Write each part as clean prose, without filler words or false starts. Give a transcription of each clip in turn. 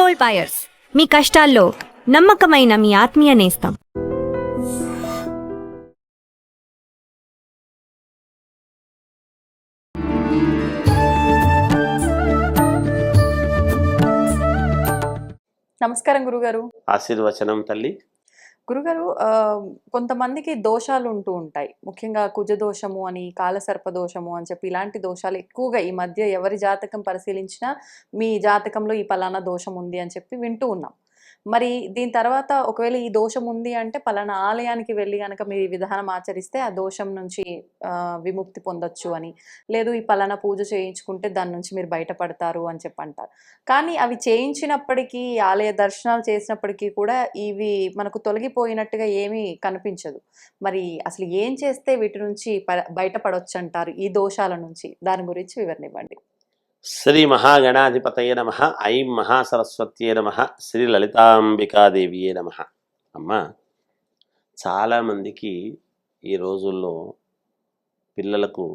Gold buyers, మీ కష్టాల్లో నమ్మకమైన మీ ఆత్మీయ నేస్తం. నమస్కారం గురుగారు. ఆశీర్వచనం తల్లి. గురుగారు, కొంతమందికి దోషాలు ఉంటూ ఉంటాయి. ముఖ్యంగా కుజదోషము అని, కాలసర్ప దోషము అని చెప్పి ఇలాంటి దోషాలు ఎక్కువగా ఈ మధ్య ఎవరి జాతకం పరిశీలించినా మీ జాతకంలో ఈ పలానా దోషం ఉంది అని చెప్పి వింటూ ఉన్నాం. మరి దీని తర్వాత ఒకవేళ ఈ దోషం ఉంది అంటే పలానా ఆలయానికి వెళ్ళి కనుక మీరు ఈ విధానం ఆచరిస్తే ఆ దోషం నుంచి విముక్తి పొందొచ్చు అని, లేదు ఈ పలానా పూజ చేయించుకుంటే దాని నుంచి మీరు బయటపడతారు అని చెప్పి అంటారు. కానీ అవి చేయించినప్పటికీ, ఆలయ దర్శనాలు చేసినప్పటికీ కూడా ఇవి మనకు తొలగిపోయినట్టుగా ఏమీ కనిపించదు. మరి అసలు ఏం చేస్తే వీటి నుంచి బయటపడొచ్చు అంటారు, ఈ దోషాల నుంచి? దాని గురించి వివరణ ఇవ్వండి. శ్రీ మహాగణాధిపతయ నమ. ఐం మహాసరస్వత్యే నమ. శ్రీ లలితాంబికాదేవియే నమ. అమ్మ, చాలామందికి ఈ రోజుల్లో పిల్లలకు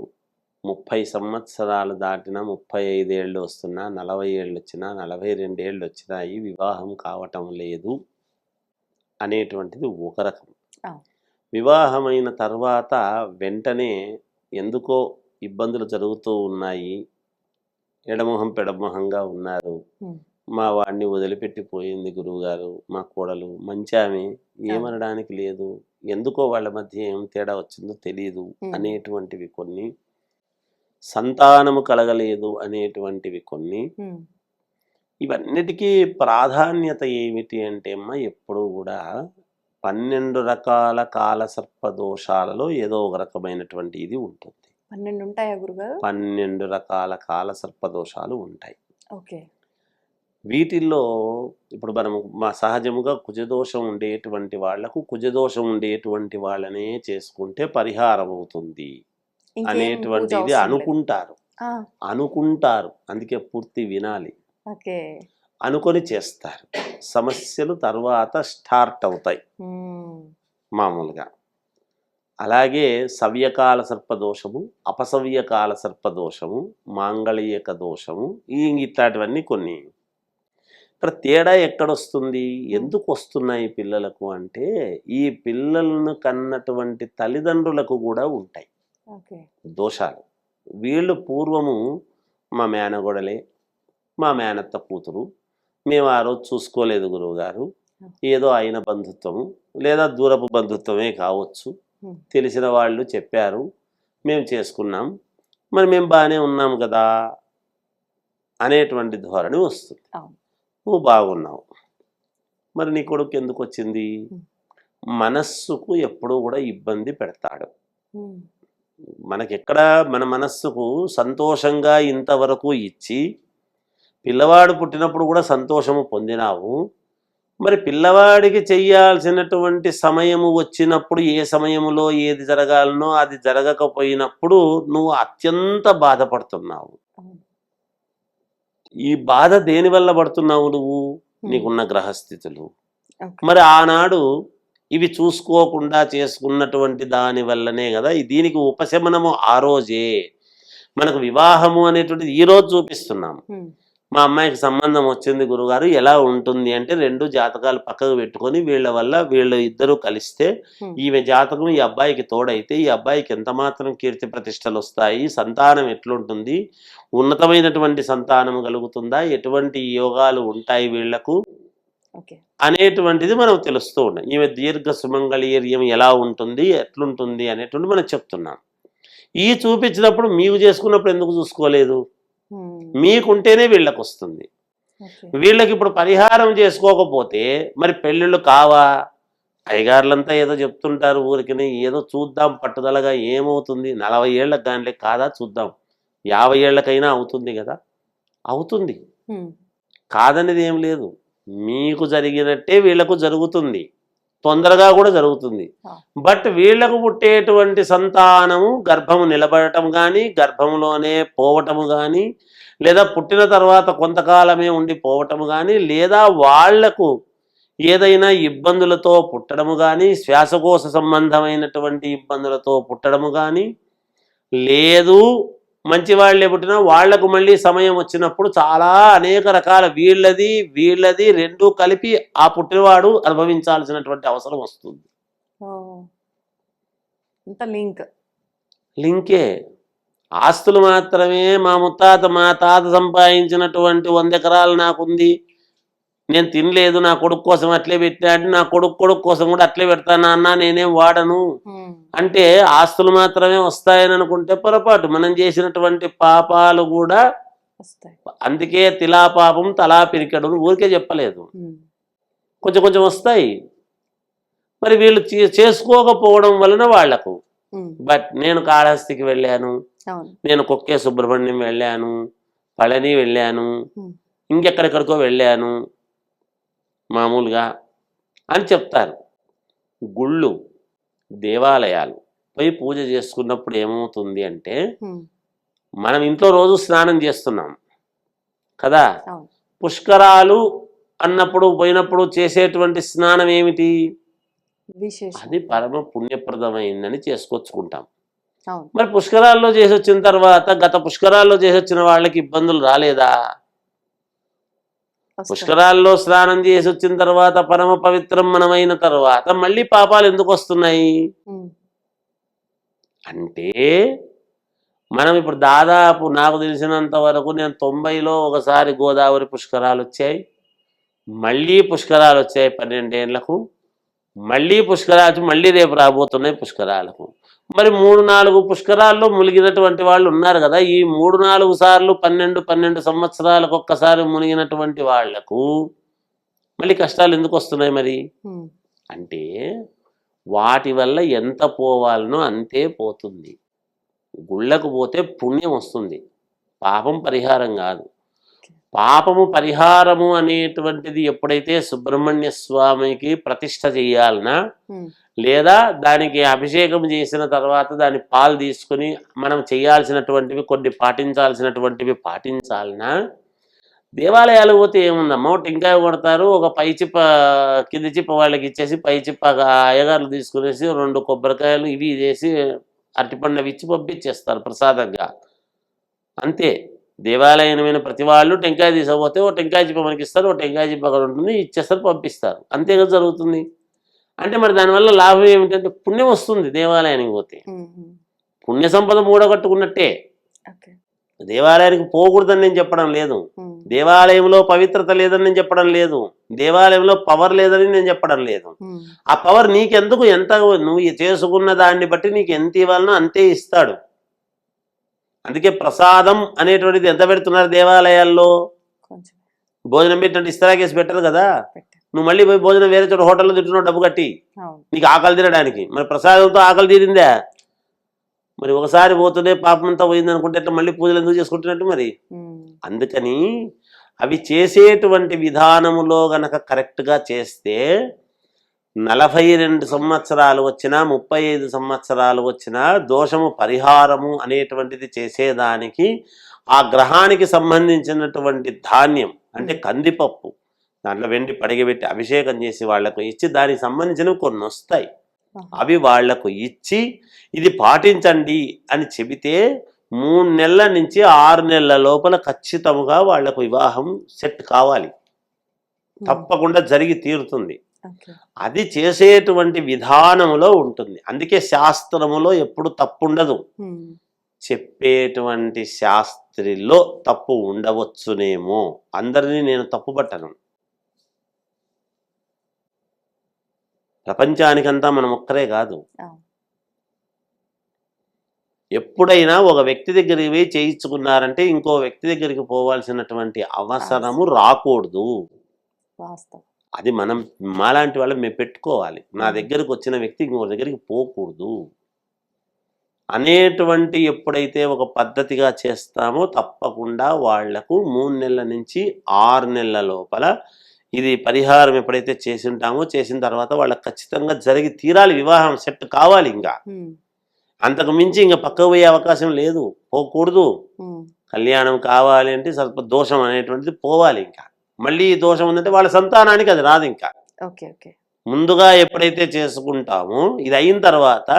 30 సంవత్సరాలు దాటినా, 35 ఏళ్ళు వస్తున్నా, 40 ఏళ్ళు వచ్చినా, 42 ఏళ్ళు వచ్చినా ఈ వివాహం కావటం లేదు అనేటువంటిది ఒక రకం. వివాహమైన తర్వాత వెంటనే ఎందుకో ఇబ్బందులు జరుగుతూ ఉన్నాయి, ఎడమొహం పెడమొహంగా ఉన్నారు, మా వాడిని వదిలిపెట్టిపోయింది గురువుగారు, మా కోడలు మంచి ఆమె, ఏమనడానికి లేదు, ఎందుకో వాళ్ళ మధ్య ఏం తేడా వచ్చిందో తెలియదు అనేటువంటివి కొన్ని, సంతానము కలగలేదు అనేటువంటివి కొన్ని. ఇవన్నిటికీ ప్రాధాన్యత ఏమిటి అంటే అమ్మ, ఎప్పుడూ కూడా 12 రకాల కాలసర్ప దోషాలలో ఏదో ఒక రకమైనటువంటి ఇది ఉంటుంది. 12 ఉంటాయా గురుగారు? 12 రకాల కాలసర్ప దోషాలు ఉంటాయి. ఓకే. వీటిల్లో ఇప్పుడు మనము సహజముగా కుజదోషం ఉండేటువంటి వాళ్లకు కుజదోషం ఉండేటువంటి వాళ్ళనే చేసుకుంటే పరిహారం అవుతుంది అనేటువంటిది అనుకుంటారు. అందుకే పూర్తి వినాలి. అనుకొని చేస్తారు. సమస్యలు తర్వాత స్టార్ట్ అవుతాయి మామూలుగా. అలాగే సవ్యకాల సర్పదోషము, అపసవ్యకాల సర్పదోషము, మాంగళీయక దోషము, ఇట్లాంటివన్నీ కొన్ని. ఇక్కడ తేడా ఎక్కడొస్తుంది, ఎందుకు వస్తున్నాయి పిల్లలకు అంటే, ఈ పిల్లలను కన్నటువంటి తల్లిదండ్రులకు కూడా ఉంటాయి దోషాలు. వీళ్ళు పూర్వము మా మేనగొడలే, మా మేనత్త కూతురు, మేము ఆ రోజు చూసుకోలేదు గురువుగారు, ఏదో అయిన బంధుత్వము లేదా దూరపు బంధుత్వమే కావచ్చు, తెలిసిన వాళ్ళు చెప్పారు, మేము చేసుకున్నాం, మరి మేము బాగానే ఉన్నాం కదా అనేటువంటి ధోరణి వస్తుంది. నువ్వు బాగున్నావు, మరి నీ కొడుకు ఎందుకు వచ్చింది? మనస్సుకు ఎప్పుడూ కూడా ఇబ్బంది పెడతాడు. మనకెక్కడ మన మనస్సుకు సంతోషంగా ఇంతవరకు ఇచ్చి, పిల్లవాడు పుట్టినప్పుడు కూడా సంతోషము పొందినావు, మరి పిల్లవాడికి చెయ్యాల్సినటువంటి సమయము వచ్చినప్పుడు ఏ సమయంలో ఏది జరగాలనో అది జరగకపోయినప్పుడు నువ్వు అత్యంత బాధపడుతున్నావు. ఈ బాధ దేని వల్ల పడుతున్నావు నువ్వు? నీకున్న గ్రహస్థితులు. మరి ఆనాడు ఇవి చూసుకోకుండా చేసుకున్నటువంటి దాని వల్లనే కదా. దీనికి ఉపశమనము ఆ రోజే. మనకు వివాహము అనేటువంటిది ఈరోజు చూపిస్తున్నాము. మా అమ్మాయికి సంబంధం వచ్చింది గురుగారు, ఎలా ఉంటుంది అంటే, 2 జాతకాలు పక్కకు పెట్టుకొని వీళ్ళ ఇద్దరు కలిస్తే ఈమె జాతకం ఈ అబ్బాయికి తోడైతే ఈ అబ్బాయికి ఎంత మాత్రం కీర్తి ప్రతిష్టలు వస్తాయి, సంతానం ఎట్లుంటుంది, ఉన్నతమైనటువంటి సంతానం కలుగుతుందా, ఎటువంటి యోగాలు ఉంటాయి వీళ్లకు అనేటువంటిది మనం తెలుస్తూ ఉన్నాం. ఈమె దీర్ఘ సుమంగళీర్యం ఎలా ఉంటుంది, ఎట్లుంటుంది అనేటువంటి మనం చెప్తున్నాం. ఈ చూపించినప్పుడు మీకు చేసుకున్నప్పుడు ఎందుకు చూసుకోలేదు? మీకుంటేనే వీళ్ళకు వస్తుంది. వీళ్ళకి ఇప్పుడు పరిహారం చేసుకోకపోతే మరి పెళ్ళిళ్ళు కావా? అయ్యగారులంతా ఏదో చెప్తుంటారు ఊరికి, ఏదో చూద్దాం పట్టుదలగా, ఏమవుతుంది 40 ఏళ్ళకి దానిలే కాదా, చూద్దాం 50 ఏళ్ళకైనా అవుతుంది కదా. అవుతుంది, కాదనేది ఏం లేదు. మీకు జరిగినట్టే వీళ్లకు జరుగుతుంది, తొందరగా కూడా జరుగుతుంది. బట్ వీళ్లకు పుట్టేటువంటి సంతానము గర్భము నిలబడటం కానీ, గర్భంలోనే పోవటము కానీ, లేదా పుట్టిన తర్వాత కొంతకాలమే ఉండి పోవటము కానీ, లేదా వాళ్లకు ఏదైనా ఇబ్బందులతో పుట్టడము కానీ, శ్వాసకోశ సంబంధమైనటువంటి ఇబ్బందులతో పుట్టడము కానీ, లేదు మంచి వాళ్ళే పుట్టినా వాళ్లకు మళ్ళీ సమయం వచ్చినప్పుడు చాలా అనేక రకాల వీళ్ళది రెండూ కలిపి ఆ పుట్టినవాడు అనుభవించాల్సినటువంటి అవసరం వస్తుంది. ఇంత లింకే. ఆస్తులు మాత్రమే మా ముత్తాత మా తాత సంపాదించినటువంటి 100 ఎకరాలు నాకుంది, నేను తినలేదు, నా కొడుకు కోసం అట్లే పెట్టా అంటే నా కొడుకు కోసం కూడా అట్లే పెడతాను అన్న, నేనేం వాడను అంటే ఆస్తులు మాత్రమే వస్తాయని అనుకుంటే పొరపాటు. మనం చేసినటువంటి పాపాలు కూడా వస్తాయి. అందుకే తిలా పాపం తలా పిరికెడు ఊరికే చెప్పలేదు, కొంచెం కొంచెం వస్తాయి. మరి వీళ్ళు చేసుకోకపోవడం వలన వాళ్లకు. బట్ నేను కాళహస్తికి వెళ్ళాను, నేను కొక్కే సుబ్రహ్మణ్యం వెళ్ళాను, పళని వెళ్ళాను, ఇంకెక్కడెక్కడికో వెళ్ళాను మామూలుగా అని చెప్తారు. గుళ్ళు దేవాలయాలు పోయి పూజ చేసుకున్నప్పుడు ఏమవుతుంది అంటే మనం ఇంట్లో రోజు స్నానం చేస్తున్నాం కదా, పుష్కరాలు అన్నప్పుడు పోయినప్పుడు చేసేటువంటి స్నానం ఏమిటి, అది పరమ పుణ్యప్రదమైందని చేసుకొచ్చుకుంటాం. మరి పుష్కరాల్లో చేసి వచ్చిన తర్వాత గత పుష్కరాల్లో చేసి వచ్చిన వాళ్ళకి ఇబ్బందులు రాలేదా? పుష్కరాల్లో స్నానం చేసి వచ్చిన తర్వాత పరమ పవిత్రం మనమైన తర్వాత మళ్ళీ పాపాలు ఎందుకు వస్తున్నాయి అంటే, మనం ఇప్పుడు దాదాపు నాకు తెలిసినంత వరకు నేను 90లో ఒకసారి గోదావరి పుష్కరాలు వచ్చాయి, మళ్ళీ పుష్కరాలు వచ్చాయి 12 ఏళ్లకు, మళ్ళీ పుష్కరాలు మళ్ళీ రేపు రాబోతున్నాయి పుష్కరాలకు. మరి 3-4 పుష్కరాల్లో మునిగినటువంటి వాళ్ళు ఉన్నారు కదా, ఈ 3-4 సార్లు 12 సంవత్సరాలకు ఒక్కసారి మునిగినటువంటి వాళ్లకు మళ్ళీ కష్టాలు ఎందుకు వస్తున్నాయి మరి అంటే, వాటి వల్ల ఎంత పోవాలనో అంతే పోతుంది. గుళ్ళకు పోతే పుణ్యం వస్తుంది, పాపం పరిహారం కాదు. పాపము పరిహారము అనేటువంటిది ఎప్పుడైతే సుబ్రహ్మణ్య స్వామికి ప్రతిష్ఠ చేయాలనా, లేదా దానికి అభిషేకం చేసిన తర్వాత దాని పాలు తీసుకుని మనం చేయాల్సినటువంటివి కొన్ని పాటించాల్సినటువంటివి పాటించాలనా, దేవాలయాలు పోతే ఏముందమ్మా, టెంకాయ కొడతారు, ఒక పై చిప్ప కింది చిప్ప వాళ్ళకి ఇచ్చేసి పై చిప్ప అయ్యగారులు తీసుకునేసి 2 కొబ్బరికాయలు ఇవి చేసి అరటిపండు ఇచ్చి పంపించేస్తారు ప్రసాదంగా, అంతే. దేవాలయమైన ప్రతి వాళ్ళు టెంకాయ తీసుకపోతే ఓ టెంకాయ చిప్ప మనకి ఇస్తారు, ఓ టెంకాయ చిప్ప అక్కడ ఉంటుంది, ఇచ్చేస్తారు, పంపిస్తారు, అంతేగా జరుగుతుంది. అంటే మరి దానివల్ల లాభం ఏమిటంటే పుణ్యం వస్తుంది. దేవాలయానికి పోతే పుణ్య సంపద మూడగట్టుకున్నట్టే. దేవాలయానికి పోకూడదని నేను చెప్పడం లేదు, దేవాలయంలో పవిత్రత లేదని నేను చెప్పడం లేదు, దేవాలయంలో పవర్ లేదని నేను చెప్పడం లేదు. ఆ పవర్ నీకెందుకు, ఎంత నువ్వు చేసుకున్న దాన్ని బట్టి నీకు ఎంత ఇవ్వాలనో అంతే ఇస్తాడు. అందుకే ప్రసాదం అనేటువంటిది ఎంత పెడుతున్నారు దేవాలయాల్లో, భోజనం పెట్టినట్టు ఇస్తరాకేసి పెట్టరు కదా. నువ్వు మళ్ళీ పోయి భోజనం వేరే చోట హోటల్లో తింటున్నావు డబ్బు కట్టి, నీకు ఆకలి తినడానికి. మరి ప్రసాదంతో ఆకలి తీరిందా? మరి ఒకసారి పోతుండే పాపం అంతా పోయింది అనుకుంటే అట్లా మళ్ళీ పూజలు ఎందుకు చేసుకుంటున్నట్టు మరి. అందుకని అవి చేసేటువంటి విధానములో గనక కరెక్ట్గా చేస్తే 42 సంవత్సరాలు వచ్చినా 35 సంవత్సరాలు వచ్చినా దోషము పరిహారము అనేటువంటిది చేసేదానికి ఆ గ్రహానికి సంబంధించినటువంటి ధాన్యం అంటే కందిపప్పు, దాంట్లో వెండి పడిగబెట్టి అభిషేకం చేసి వాళ్లకు ఇచ్చి దానికి సంబంధించినవి కొన్ని వస్తాయి, అవి వాళ్లకు ఇచ్చి ఇది పాటించండి అని చెబితే 3 నెలల నుంచి 6 నెలల లోపల ఖచ్చితంగా వాళ్లకు వివాహం సెట్ కావాలి, తప్పకుండా జరిగి తీరుతుంది. అది చేసేటువంటి విధానములో ఉంటుంది. అందుకే శాస్త్రములో ఎప్పుడు తప్పు ఉండదు, చెప్పేటువంటి శాస్త్రిలో తప్పు ఉండవచ్చునేమో, అందరినీ నేను తప్పు పట్టను. ప్రపంచానికంతా మనం ఒక్కరే కాదు. ఎప్పుడైనా ఒక వ్యక్తి దగ్గరికి పోయి చేయించుకున్నారంటే ఇంకో వ్యక్తి దగ్గరికి పోవాల్సినటువంటి అవసరము రాకూడదు. అది మనం మాలాంటి వాళ్ళం మేము పెట్టుకోవాలి. నా దగ్గరకు వచ్చిన వ్యక్తి ఇంకొక దగ్గరికి పోకూడదు అనేటువంటి ఎప్పుడైతే ఒక పద్ధతిగా చేస్తామో తప్పకుండా వాళ్లకు 3 నెలల నుంచి 6 నెలల లోపల ఇది పరిహారం ఎప్పుడైతే చేసి ఉంటామో చేసిన తర్వాత వాళ్ళకి ఖచ్చితంగా జరిగి తీరాలి, వివాహం సెట్ కావాలి. ఇంకా అంతకు మించి ఇంకా పక్కకు పోయే అవకాశం లేదు, పోకూడదు. కళ్యాణం కావాలి అంటే సర్ప దోషం అనేటువంటిది పోవాలి. ఇంకా మళ్ళీ దోషం ఉందంటే వాళ్ళ సంతానానికి అది రాదు. ఇంకా ముందుగా ఎప్పుడైతే చేసుకుంటామో ఇది అయిన తర్వాత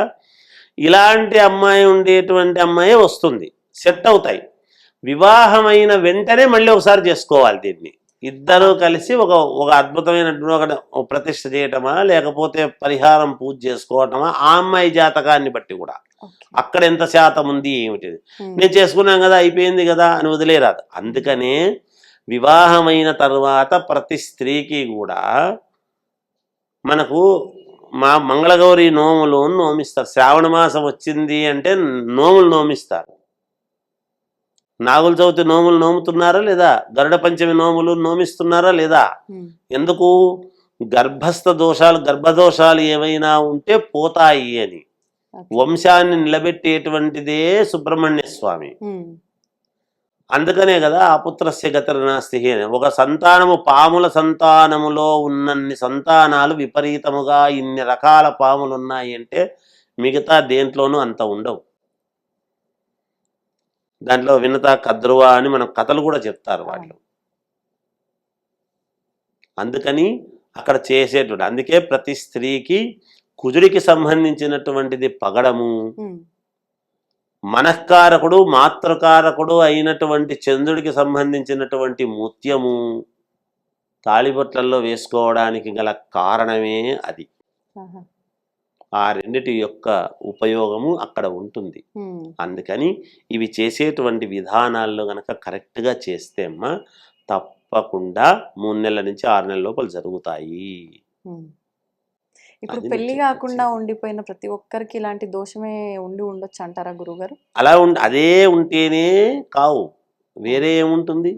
ఇలాంటి అమ్మాయి ఉండేటువంటి అమ్మాయి వస్తుంది. సెట్ అవుతాయి. వివాహమైన వెంటనే మళ్ళీ ఒకసారి చేసుకోవాలి దీన్ని. ఇద్దరు కలిసి ఒక అద్భుతమైనటువంటి ఒక ప్రతిష్ఠ చేయటమా, లేకపోతే పరిహారం పూజ చేసుకోవటమా, ఆ అమ్మాయి జాతకాన్ని బట్టి కూడా అక్కడ ఎంత శాతం ఉంది ఏమిటిది. నేను చేసుకున్నాం కదా అయిపోయింది కదా అని వదిలేరాదు. అందుకనే వివాహమైన తర్వాత ప్రతి స్త్రీకి కూడా మనకు మంగళగౌరి నోములు నోమిస్తారు. శ్రావణ మాసం వచ్చింది అంటే నోములు నోమిస్తారు. నాగుల చవితి నోములు నోముతున్నారా లేదా, గరుడ పంచమి నోములు నోమిస్తున్నారా లేదా. ఎందుకు? గర్భదోషాలు ఏమైనా ఉంటే పోతాయి అని. వంశాన్ని నిలబెట్టేటువంటిదే సుబ్రహ్మణ్య స్వామి. అందుకనే కదా అపుత్రస్య గతిర్నాస్తి అని. ఒక సంతానము, పాముల సంతానములో ఉన్నన్ని సంతానాలు విపరీతముగా ఇన్ని రకాల పాములు ఉన్నాయి అంటే మిగతా దేంట్లోనూ అంత ఉండవు. దాంట్లో వినత కద్రువ అని మనం కథలు కూడా చెప్తారు వాళ్ళు. అందుకని అక్కడ చేసేటువంటి, అందుకే ప్రతి స్త్రీకి కుజుడికి సంబంధించినటువంటిది పగడము, మనఃకారకుడు మాతృకారకుడు అయినటువంటి చంద్రుడికి సంబంధించినటువంటి ముత్యము తాళిబొట్లలో వేసుకోవడానికి గల కారణమే అది. ఆ రెండిటి యొక్క ఉపయోగము అక్కడ ఉంటుంది. అందుకని ఇవి చేసేటువంటి విధానాల్లో గనక కరెక్ట్గా చేస్తే అమ్మా తప్పకుండా 3 నెలల నుంచి 6 నెలల లోపల జరుగుతాయి. ఇప్పుడు పెళ్లి కాకుండా ఉండిపోయిన ప్రతి ఒక్కరికి ఇలాంటి దోషమే ఉండొచ్చు అంటారా గురుగారు? అలా అదే ఉంటేనే కావు, వేరే ఏముంటుంది?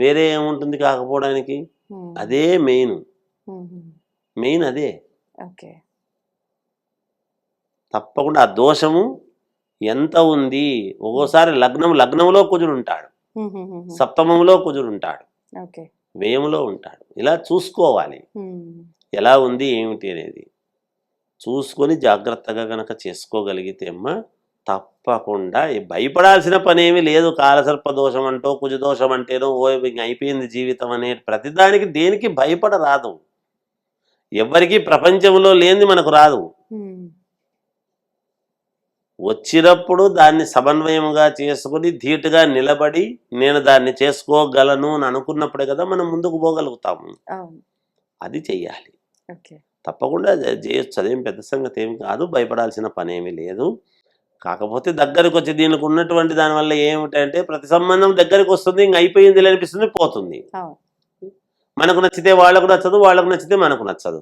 వేరే ఏముంటుంది కాకపోవడానికి? అదే మెయిన్ అదే. తప్పకుండా ఆ దోషము ఎంత ఉంది. ఒక్కోసారి లగ్నంలో కుజుడు ఉంటాడు, సప్తమంలో కుజుడు ఉంటాడు, వ్యయములో ఉంటాడు. ఇలా చూసుకోవాలి ఎలా ఉంది ఏమిటి అనేది. చూసుకొని జాగ్రత్తగా గనక చేసుకోగలిగితే అమ్మా తప్పకుండా భయపడాల్సిన పనేమి లేదు. కాలసర్ప దోషం అంటో కుజదోషం అంటేనో అయిపోయింది జీవితం అనే ప్రతిదానికి దేనికి భయపడరాదు. ఎవరికి ప్రపంచంలో లేనిది మనకు రాదు. వచ్చినప్పుడు దాన్ని సమన్వయముగా చేసుకుని ధీటుగా నిలబడి నేను దాన్ని చేసుకోగలను అని అనుకున్నప్పుడే కదా మనం ముందుకు పోగలుగుతాము. అది చెయ్యాలి. తప్పకుండా చేయొచ్చు, అదేం పెద్ద సంగతి ఏమి కాదు, భయపడాల్సిన పనేమి లేదు. కాకపోతే దగ్గరికి వచ్చి దీనికి ఉన్నటువంటి దానివల్ల ఏమిటంటే ప్రతి సంబంధం దగ్గరికి వస్తుంది, ఇంక అయిపోయింది అనిపిస్తుంది, పోతుంది. మనకు నచ్చితే వాళ్ళకు నచ్చదు, వాళ్ళకు నచ్చితే మనకు నచ్చదు.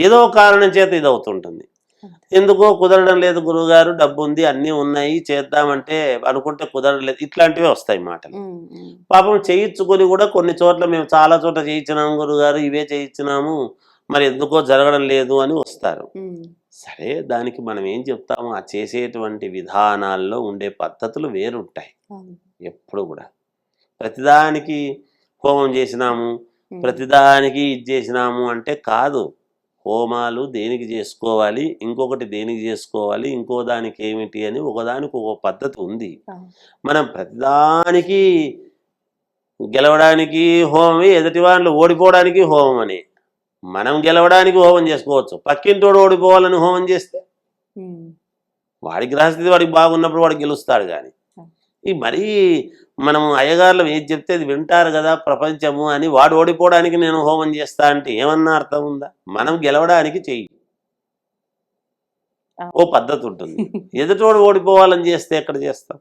ఏదో కారణం చేత ఇది అవుతుంటుంది. ఎందుకో కుదరడం లేదు గురువుగారు, డబ్బు ఉంది, అన్నీ ఉన్నాయి, చేద్దామంటే అనుకుంటే కుదరలేదు, ఇట్లాంటివే వస్తాయి మాటలు. పాపం చేయించుకొని కూడా కొన్ని చోట్ల మేము చాలా చోట్ల చేయించినాము గురువుగారు, ఇవే చేయించినాము, మరి ఎందుకో జరగడం లేదు అని వస్తారు. సరే, దానికి మనం ఏం చెప్తాము, ఆ చేసేటువంటి విధానాల్లో ఉండే పద్ధతులు వేరుంటాయి. ఎప్పుడు కూడా ప్రతిదానికి హోమం చేసినాము, ప్రతిదానికి ఇది చేసినాము అంటే కాదు. హోమాలు దేనికి చేసుకోవాలి, ఇంకొకటి దేనికి చేసుకోవాలి, ఇంకో దానికి ఏమిటి అని ఒకదానికి ఒక పద్ధతి ఉంది. మనం ప్రతిదానికి గెలవడానికి హోమమే, ఎదుటి వాళ్ళు ఓడిపోవడానికి హోమం అని. మనం గెలవడానికి హోమం చేసుకోవచ్చు, పక్కింటోడు ఓడిపోవాలని హోమం చేస్తే వాడి గ్రహస్థితి వాడికి బాగున్నప్పుడు వాడు గెలుస్తాడు. కానీ ఈ మరీ మనం అయ్యగారులు ఏది చెప్తే అది వింటారు కదా ప్రపంచము అని వాడు ఓడిపోవడానికి నేను హోమం చేస్తా అంటే ఏమన్నా అర్థం ఉందా? మనం గెలవడానికి చెయ్యి, ఓ పద్ధతి ఉంటుంది. ఎదుటోడు ఓడిపోవాలని చేస్తే ఎక్కడ చేస్తాం?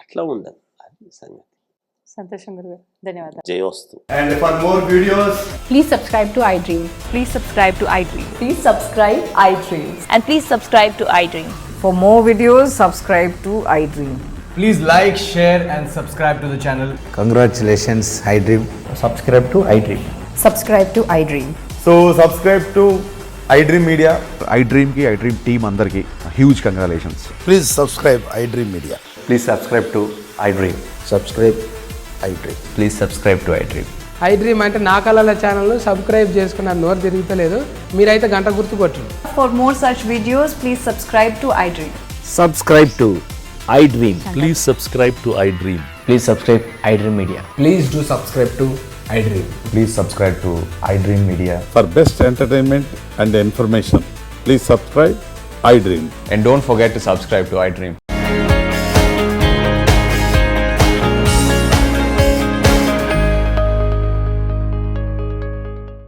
అట్లా ఉండదు. అది సంగతి. సంతోషం గురుగారు, ధన్యవాదాలు. జయోస్తు. And for more videos, please subscribe to iDream. Please subscribe to iDream. Please subscribe iDream. And please subscribe to iDream. For more videos, subscribe to iDream. please like, share and subscribe to the channel. Congratulations, iDream. Subscribe to iDream. Subscribe to iDream. So subscribe to iDream Media. iDream ki iDream team andarki huge congratulations. Please subscribe iDream Media. Please subscribe to iDream. Subscribe iDream. Please subscribe to iDream. iDream అంటే నా కళల ఛానల్ను subscribe చేసుకున్న నోరు తిరుగుతలేదు, మీరైతే గంట గుర్తు కొట్టండి. For more such videos, please subscribe to iDream. Subscribe to iDream. Please subscribe to iDream. Please subscribe iDream Media. Please do subscribe to iDream. Please subscribe to iDream Media. For best entertainment and information, please subscribe iDream. And don't forget to subscribe to iDream.